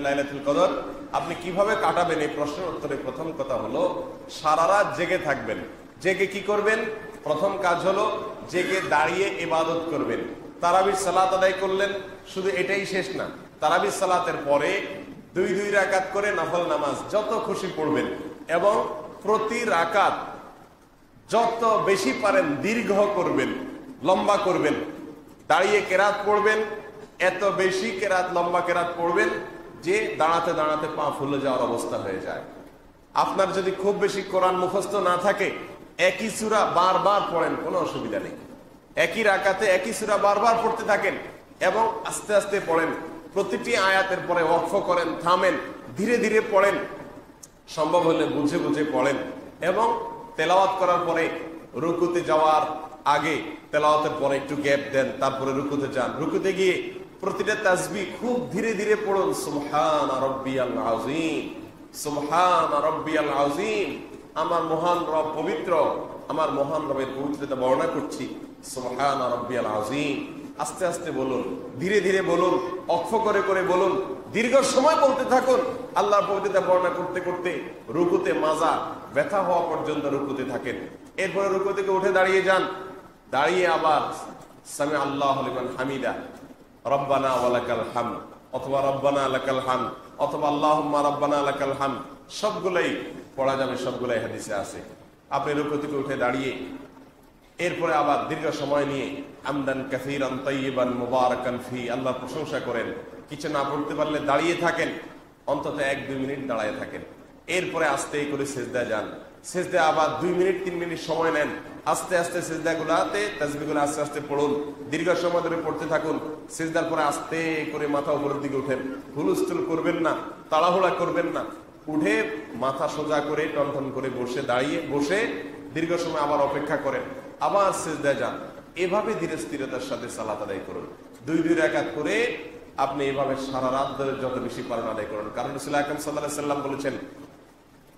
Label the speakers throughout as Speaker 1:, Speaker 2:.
Speaker 1: লাইলাতুল কদর আপনি কিভাবে কাটাবেন, এই প্রশ্নের উত্তরে প্রথম কথা হলো সারা রাত জেগে থাকবেন। জেগে কি করবেন? প্রথম কাজ হলো জেগে দাঁড়িয়ে ইবাদত করবেন। তারাবির সালাত আদায় করলেন, শুধু এটাই শেষ না, তারাবির সালাতের পরে দুই রাকাত করে নফল নামাজ যত খুশি পড়বেন এবং প্রতি রাকাত যত বেশি পারেন দীর্ঘ করবেন, লম্বা করবেন। দাঁড়িয়ে কেরাত পড়বেন, এত বেশি কেরাত, লম্বা কেরাত পড়বেন যে দাঁড়াতে দাঁড়াতে পা ফুলে যাওয়ার অবস্থা হয়ে যায়। আপনার যদি খুব বেশি কোরআন মুখস্থ না থাকে, একই সূরা বারবার পড়েন, কোনো অসুবিধা নেই। একই রাকাতে একই সূরা বারবার পড়তে থাকেন এবং আস্তে আস্তে পড়েন। প্রতিটি আয়াতের পরে ওয়াকফ করেন, থামেন, ধীরে ধীরে পড়েন, সম্ভব হলে বুঝে বুঝে পড়েন। এবং তেলাওয়াত করার পরে রুকুতে যাওয়ার আগে, তেলাওয়াতের পরে একটু গ্যাপ দেন, তারপরে রুকুতে যান। রুকুতে গিয়ে প্রতিটা তাসবিহ খুব ধীরে ধীরে পড়ুন। সুবহান রাব্বিয়াল আযীম, সুবহান রাব্বিয়াল আযীম। আমার মহান রব পবিত্র, আমার মহান রবের পবিত্রতা বর্ণনা করছি। সুবহান রাব্বিয়াল আযীম। আস্তে আস্তে বলুন, ধীরে ধীরে বলুন, অক্ষ করে করে বলুন, দীর্ঘ সময় বলতে থাকুন। আল্লাহর পবিত্রতা বর্ণনা করতে করতে রুকুতে মাজা ব্যথা হওয়া পর্যন্ত রুকুতে থাকেন। এরপরে রুকু থেকে উঠে দাঁড়িয়ে যান। দাঁড়িয়ে আবার সামি আল্লাহু লিমান হামিদা, রব্বানা ওয়া লাকাল হামদ, অথবা রব্বানা লাকাল হামদ, অথবা আল্লাহুম্মা রব্বানা লাকাল হামদ, সবগুলাই পড়া যাবে, সবগুলাই হাদিসে আছে। আপনি রুকু থেকে উঠে দাঁড়িয়ে এরপরে আবার দীর্ঘ সময় নিয়ে হামদান কাসীরান তাইয়িবান মুবারাকান ফি, আল্লাহর প্রশংসা করেন। কিছু না পড়তে পারলে দাঁড়িয়ে থাকেন, অন্তত 1-2 মিনিট দাঁড়ায় থাকেন। এরপরে আস্তে করে সিজদায় যান। সিজদায় আবার 2 মিনিট 3 মিনিট সময় নেন। আস্তে আস্তে সিজদাগুলোতে তাসবিহগুলো আস্তে আস্তে পড়ুন, দীর্ঘ সময় ধরে পড়তে থাকুন। সিজদার পরে আস্তে করে মাথা উপরের দিকে উঠেন, হুলস্থুল করবেন না, তাড়াহুড়া করবেন না। উঠে মাথা সোজা করে টনটন করে বসে, দাঁড়িয়ে বসে দীর্ঘ সময় আবার অপেক্ষা করেন, আবার সিজদায় যান। এভাবে ধীরে স্থিরতার সাথে সালাত আদায় করুন। 2 রাকাত করে আপনি এভাবে সারা রাত ধরে যত বেশি পারেন আদায় করুন। কারণ রাসূল আকরাম সাল্লাল্লাহু আলাইহি ওয়াসাল্লাম বলেছেন,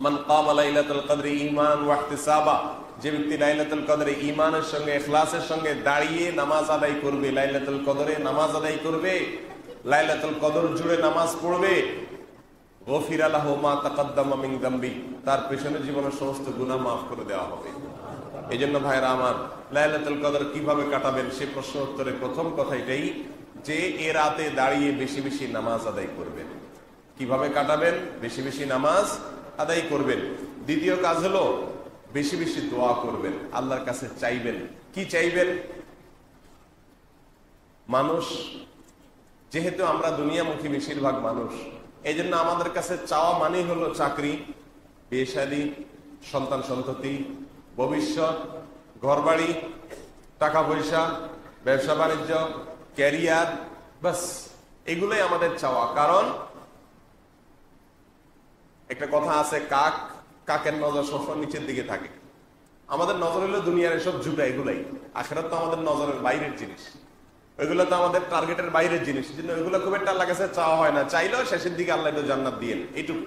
Speaker 1: মান কামা লাইলাতুল কদরি ঈমানান ওয়া ইহতিসাবা, যে ব্যক্তি লাইলাতুল কদরে ঈমানের সঙ্গে ইখলাসের সঙ্গে দাঁড়িয়ে নামাজ আদায় করবে, লাইলাতুল কদরে নামাজ আদায় করবে, লাইলাতুল কদর জুড়ে নামাজ পড়বে, গফিরা লাহু মা তাকাদ্দামা মিন যামবি, তার পেছনের জীবনের সমস্ত গুনাহ মাফ করে দেওয়া হবে। এই জন্য ভাইরা আমার, লাইলাতুল কদর কিভাবে কাটাবেন সে প্রশ্ন উত্তরে প্রথম কথা এটাই যে এ রাতে দাঁড়িয়ে বেশি বেশি নামাজ আদায় করবেন। কিভাবে কাটাবেন? বেশি বেশি নামাজ আদায় করবেন। দ্বিতীয় কাজ হলো বেশি বেশি দোয়া করবেন, আল্লাহর কাছে চাইবেন। কি চাইবেন? মানুষ যেহেতু আমরা দুনিয়ামুখী বেশিরভাগ মানুষ, এই জন্য আমাদের কাছে চাওয়া মানেই হলো চাকরি, বিয়ে শাদী, সন্তান সন্ততি, ভবিষ্যৎ, ঘরবাড়ি, টাকা পয়সা, ব্যবসা বাণিজ্য, ক্যারিয়ার, বাস এগুলোই আমাদের চাওয়া। কারণ একটা কথা আছে, কাকের নজর সবসময় নিচের দিকে থাকে। আমাদের নজর হলো দুনিয়ার এসব জুটা, এগুলাই। আখিরাত তো আমাদের নজরের বাইরের জিনিস, ওইগুলো তো আমাদের টার্গেটের বাইরের জিনিস। জন্য ওইগুলো খুব একটা আল্লাহ কাছে চাওয়া হয় না। চাইলেও শেষের দিকে আল্লাহ একটু জান্নাত দিয়েন, এইটুকু।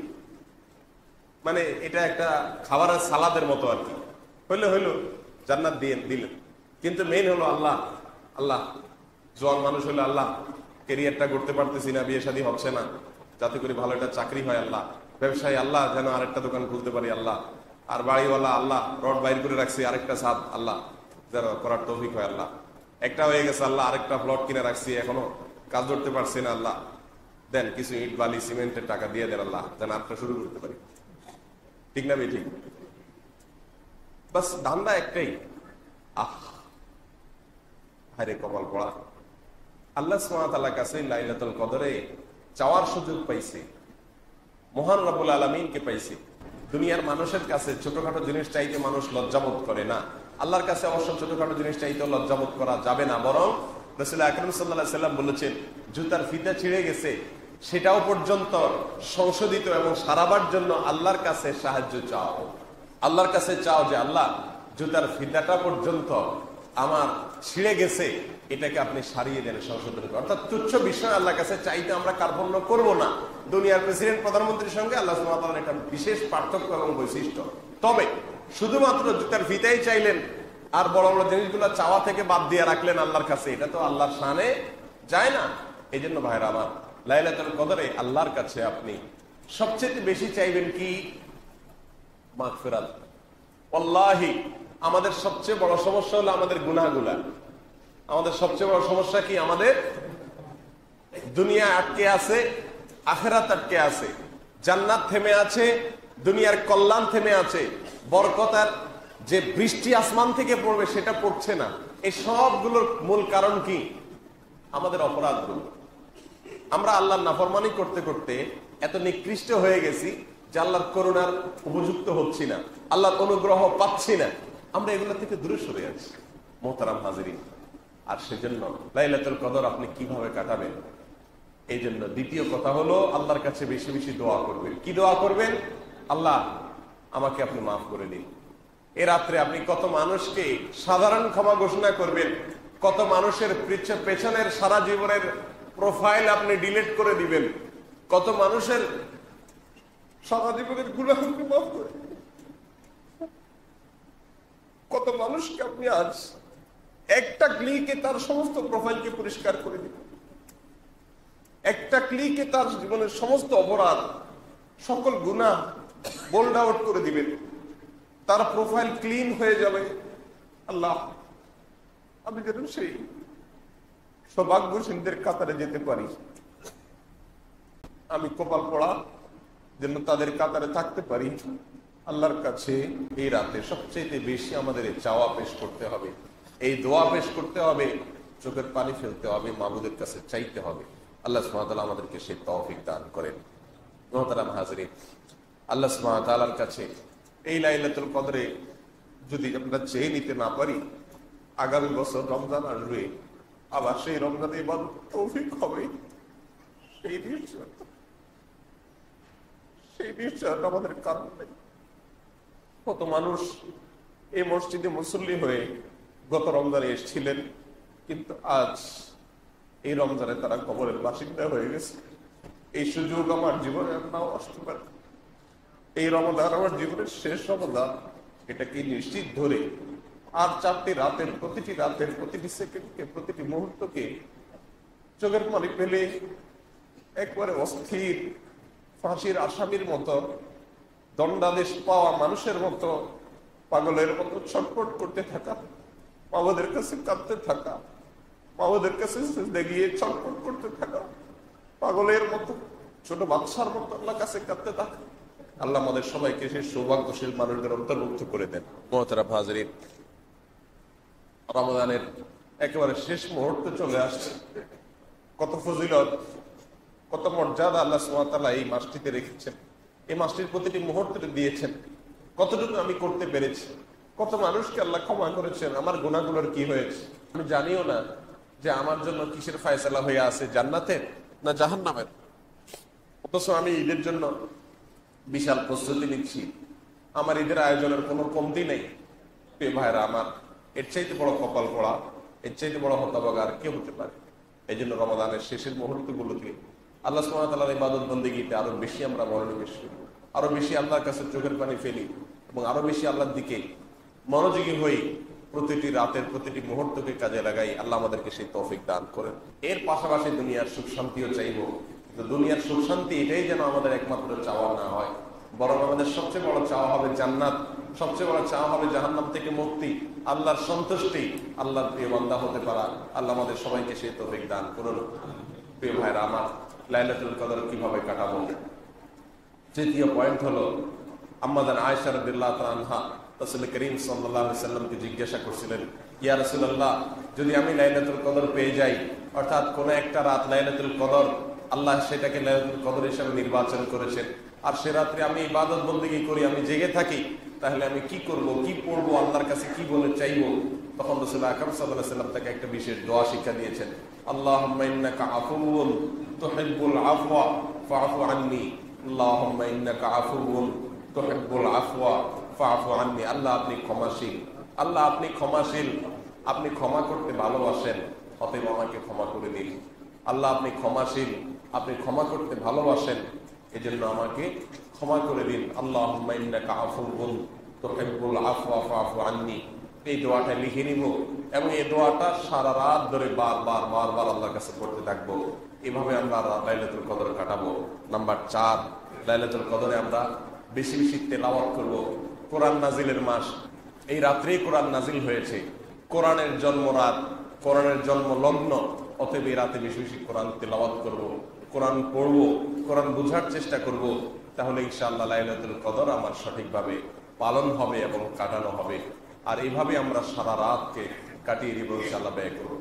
Speaker 1: মানে এটা একটা খাবারের সালাদের মতো আর কি। হইলো জান্নাত দিলেন, কিন্তু মেইন হলো আল্লাহ। আল্লাহ জোয়ান মানুষ হলো আল্লাহ, ক্যারিয়ারটা করতে পারতেছি না, বিয়ে শাদী হচ্ছে না, যাতে করে ভালো একটা চাকরি হয় আল্লাহ, ব্যবসায়ী আল্লাহ যেন আরেকটা দোকান খুলতে পারি আল্লাহ, আর বাড়িওয়ালা আল্লাহ রড বাইর করে রাখছি আরেকটা ছাদ আল্লাহ যেন করার তৌফিক হয় আল্লাহ, একটা হয়ে গেছে আল্লাহ, আরেকটা প্লট কিনে রাখছি এখনো কাজ ধরতে পারছি না আল্লাহ, দেন কিছু ইট বালি সিমেন্টের টাকা দিয়ে দেন আল্লাহ যেন আরেকটা শুরু করতে পারি। ঠিক না ঠিক? বাস ধান্দা একটাই, হায়রে কপাল পড়া। আল্লাহ সুবহানাহু ওয়া তাআলার কাছে লাইলাতুল কদরে চাওয়ার সুযোগ পাইছে, মহান রব্বুল আলামিনকে পাইছে। দুনিয়ার মানুষের কাছে ছোটখাটো জিনিস চাইতে মানুষ লজ্জাবোধ করে না, আল্লাহর কাছে অবশ্য ছোটখাটো জিনিস চাইতেও লজ্জাবোধ করা যাবে না। বরং রাসূল আকরাম সাল্লাল্লাহু আলাইহি ওয়াসাল্লাম বলেছেন, জুতার ফিতা ছিঁড়ে গেছে সেটাও পর্যন্ত সংশোধিত এবং সারাবার জন্য আল্লাহর কাছে সাহায্য চাও। আল্লাহর কাছে চাও যে আল্লাহ জুতার ফিতাটা পর্যন্ত আমার ছিঁড়ে গেছে, এটাকে আপনি সারিয়ে দেন, সংশোধন করেন। অর্থাৎ তুচ্ছ বিষয় আল্লাহর কাছে চাইতে আমরা কার্পণ্য করব না। দুনিয়ার প্রেসিডেন্ট প্রধানমন্ত্রীর সঙ্গে আল্লাহ সুবহানাহু ওয়া তাআলার একটা বিশেষ পার্থক্য এবং বৈশিষ্ট্য। তবে শুধুমাত্র জুতার ফিতাই চাইলেন আর বড় বড় জিনিসগুলো চাওয়া থেকে বাদ দিয়ে রাখলেন আল্লাহর কাছে, এটা তো আল্লাহর শানে যায় না। এই জন্য ভাইরা আমার, লাইলাতুল কদরে আল্লাহর কাছে আপনি সবচেয়ে বেশি চাইবেন কি? মাগফিরাত। ওয়াল্লাহি আমাদের সবচেয়ে বড় সমস্যা হলো আমাদের গুনাহগুলা। আমাদের সবচেয়ে বড় সমস্যা কি? আমাদের দুনিয়া আটকে আছে, আখিরাত আটকে আছে, জান্নাত থেমে আছে, দুনিয়ার কল্যাণ থেমে আছে, বরকতার যে বৃষ্টি আসমান থেকে পড়বে সেটা পড়ছে না। এই সবগুলোর মূল কারণ কি? আমাদের অপরাধগুলো। আমরা আল্লাহর নাফরমানি করতে করতে এত নিকৃষ্ট হয়ে গেছি যে আল্লাহর করুণার উপযুক্ত হচ্ছি না, আল্লাহর অনুগ্রহ পাচ্ছি না। আমরা এগুলো থেকে দূরে সরে আছি মোহতারাম হাজিরিন। আর সেজন্য লাইলাতুল কদর আপনি কিভাবে কাটাবেন? এই জন্য দ্বিতীয় কথা হলো আল্লাহর কাছে বেশি বেশি দোয়া করবেন। কি দোয়া করবেন? আল্লাহ আমাকে আপনি মাফ করে দিন। এ রাত্রে আপনি কত মানুষকে সাধারণ ক্ষমা ঘোষণা করবেন, কত মানুষের পেছনের সারা জীবনের প্রোফাইল আপনি ডিলিট করে দিবেন, কত মানুষের সারা জীবনের গুনাহকে মাফ করে দিবেন, কত মানুষকে আপনি আজ একটা ক্লিকে তার সমস্ত প্রোফাইলকে পরিষ্কার করে দিবেন, একটা ক্লিকে তার জীবনের সমস্ত অপরাধ, সকল গুনাহ বোল্ড আউট করে দিবেন, তার প্রোফাইল ক্লিন হয়ে যাবে। আল্লাহ আমি যেন সেই সৌভাগ্যশীলদের কাতারে যেতে পারি, আমি কপাল পড়া যেন তাদের কাতারে থাকতে পারি। আল্লাহর কাছে এই রাতে সবচেয়ে বেশি আমাদের চাওয়া পেশ করতে হবে, এই দোয়া পেশ করতে হবে, চোখের পানি ফেলতে হবে, মাবুদের কাছে চাইতে হবে। আল্লাহ সুবহানাহু ওয়া তাআলা আমাদেরকে সেই তৌফিক দান করেন। মুহতারাম হাজিরিন, আল্লাহ সুবহানাহু ওয়া তাআলার কাছে এই লাইলাতুল কদরে যদি আমরা চেয়ে নিতে না পারি, আগামী বছর রমজান আসবে, আবার সেই রমজানে ইবাদত তৌফিক হবে, সেই নিশ্চয়তা আমাদের কারণ নেই। কত মানুষ এই মসজিদে মুসল্লি হয়ে গত রমজানে এসেছিলেন, কিন্তু আজ এই রমজানে তারা কবরের বাসিন্দা হয়ে গেছে। এই সুযোগ আমার জীবনে নাও আসতে পারে। এই রমজান আমার জীবনের শেষ রমজান, এটাকে নিশ্চিত ধরে আর 4টি রাতের প্রতিটি সেকেন্ডকে, প্রতিটি মুহূর্তকে চোখের পানি পেলে একবারে অস্থির ফাঁসির আসামির মতো, দণ্ডাদেশ পাওয়া মানুষের মতো, পাগলের মতো ছটফট করতে থাকা, মাবুদের কাছে কাঁদতে থাকা, মাবুদের কাছে গিয়ে ছটফট করতে থাকা, পাগলের মতো, ছোট বাচ্চার মতো আল্লাহর কাছে কাঁদতে থাকা। আল্লাহ আমাদের সবাইকে সেই সৌভাগ্যশীল মানুষদের অন্তর্ভুক্ত করে দেন। মুহতারাম হাজিরিন, রমজানের একেবারে শেষ মুহূর্তে চলে আসছে। কত ফজিলত, কত মর্যাদা আল্লাহ সুবহানাহু ওয়া তাআলা এই মাসটিতে রেখেছেন, এই মাসটির প্রতিটি মুহূর্তে দিয়েছেন। কতটুকু আমি করতে পেরেছি, কত মানুষকে আল্লাহ ক্ষমা করেছেন, আমার গুনাহগুলোর কি হয়েছে আমি জানিও না যে আমার জন্য কিসের ফয়সালা হয়ে আছে, জান্নাতের না জাহান্নামের। অথচ আমি ঈদের জন্য বিশাল প্রস্তুতি নিচ্ছি, আমার ঈদের আয়োজনের কোনো কমতি নেই। প্রিয় ভাইরা আমার, এর চাইতে বড় কপাল পড়া, এর চাইতে বড় হতভাগা আর কে হতে পারে? এই জন্য রমাদানের শেষের মুহূর্তগুলোকে আল্লাহ সুবহানাহু ওয়া তাআলার ইবাদত বন্দেগীতে আরো বেশি আমরা মনোনিবেশ করি, আরো বেশি আল্লাহর কাছে চোখের পানি ফেলি এবং আরো বেশি আল্লাহর দিকে মনোযোগী হই। প্রতিটি রাতের প্রতিটি মুহূর্তকে কাজে লাগাই। আল্লাহ আমাদেরকে সেই তৌফিক দান করেন। এর পাশাপাশি দুনিয়ার সুখ শান্তিও চাইব, কিন্তু দুনিয়ার সুখ শান্তি এটাই যেন আমাদের একমাত্র চাওয়া না হয়, বরং আমাদের সবচেয়ে বড় চাওয়া হবে জান্নাত, সবচেয়ে বড় চাওয়া হবে জাহান্নাম থেকে মুক্তি, আল্লাহর সন্তুষ্টি, আল্লাহর প্রিয় বান্দা হতে পারা। আল্লাহ আমাদের সবাইকে সেই তৌফিক দান করুন। প্রিয় ভাইরা আমার, লাইলাতুল কদর কিভাবে কাটাবো? তৃতীয় পয়েন্ট হলো, আম্মাজান আয়েশা রাদিয়াল্লাহু তাআলা আনহা রাসূল করিম সাল্লাল্লাহু আলাইহি ওয়াসাল্লামকে জিজ্ঞাসা করছিলেন, ইয়া রাসূলুল্লাহ, যদি আমি লাইলাতুল কদর পেয়ে যাই, অর্থাৎ কোন একটা রাত লাইলাতুল কদর, আল্লাহ সেটাকে লাইলাতুল কদর হিসেবে নির্বাচন করেছেন, আর সে রাত্রে আমি ইবাদত বন্দেগী করি, আমি জেগে থাকি, তাহলে আমি কি করব, কি পড়বো, আল্লাহর কাছে কি বলে চাইবো? তখন রাসূল আকরাম সাল্লাল্লাহু আলাইহি ওয়াসাল্লাম তাকে একটা বিশেষ দোয়া শিক্ষা দিয়েছেন। আল্লাহুম্মা ইন্নাকা আফুউন তুহিব্বুল আফওয়া ফাআফু আন্নী, আল্লাহুম্মা ইন্নাকা আফুউন তুহিব্বুল আফওয়া ফাআফু আন্নী। আল্লাহ আপনি ক্ষমাশীল, আল্লাহ আপনি ক্ষমাশীল, আপনি ক্ষমা করতে ভালোবাসেন, অতএব আমাকে ক্ষমা করে দিন। আল্লাহ আপনি ক্ষমাশীল, আপনি ক্ষমা করতে ভালোবাসেন, এজন্য আমাকে ক্ষমা করে দিন। আল্লাহুম্মা ইন্নাকা আফুউন তুহিব্বুল আফওয়া ফাআফু আন্নী। এই দোয়াটা লিখে নিব এবং এই দোয়াটা সারা রাত ধরে বারবার আল্লাহর কাছে পড়তে থাকবো। এভাবে আমরা লাইলাতুল কদর কাটাবো। নাম্বার 4, লাইলাতুল কদরে আমরা বেশি বেশি তেলাওয়াত করব। কোরআন নাজিলের মাস, এই রাত্রেই কোরআন নাজিল হয়েছে, কোরআনের জন্মরাত, কোরআনের জন্ম লগ্ন, অতএব এই রাতে বেশি বেশি কোরআন তেলাওয়াত করব, কোরআন পড়বো, কোরআন বোঝার চেষ্টা করব। তাহলে ইনশাআল্লাহ লাইলাতুল কদর আমার সঠিকভাবে পালন হবে এবং কাটানো হবে। আর এইভাবে আমরা সারা রাতকে কাটিয়ে দিব, ইনশাআল্লাহ ব্যয় করব।